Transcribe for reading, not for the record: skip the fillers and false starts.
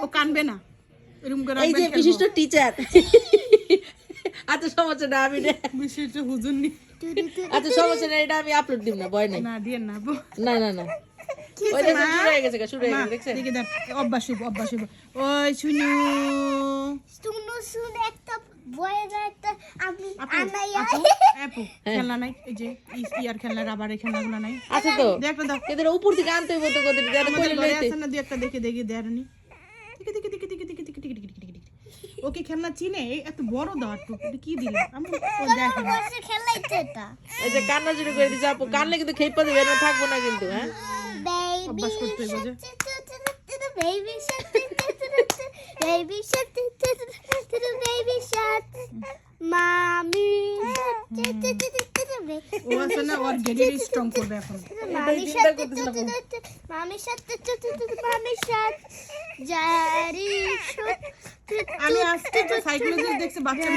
ও কানবে না এরকম করে এই যে বিশিষ্ট টিচার আচ্ছা সমস্যা না আমি বিশিষ্ট হুজুর নি আচ্ছা সমস্যা না এটা আমি আপলোড দিব না ভয় নেই না দিয়ে না আপু না না না ওই দেখো শুরু হয়ে গেছে শুরু হয়ে গেছে দেখছেন দেখে দেখ অভ্যাস হইব ওই শুনু শুনে একটা বয়ের একটা আমি আনাইয়া আপু খেলনা নাই এই যে ইয়ার খেলনা রাবারের খেলনাগুলো নাই আছে তো দেখ দাও এদের উপর থেকে আনতে হইব তো কত যারা আমাদের করে ঘরে লইতে আছে না দুই একটা দেখে দেয়ারনি ওকে খেলনা চিনে এত বড় দাও একটু এটা কি দিলে আমি ও দেখে না বসে খেলাইছে এটা এই যে কান্না শুরু করে দিছে আপু কানলে কিন্তু খেপা দিবে না থাকবো না কিন্তু হ্যাঁ বেবি অভ্যাস করতে হইব যে baby Shark baby Shark baby Shark মামি ও আছে না ওর গেডি স্ট্রং করবে এখন মামি শার্ক মামি শার্ক মামি শার্ক জারি আমি আজকে তো সাইকোলজিস্ট দেখছি বাচ্চা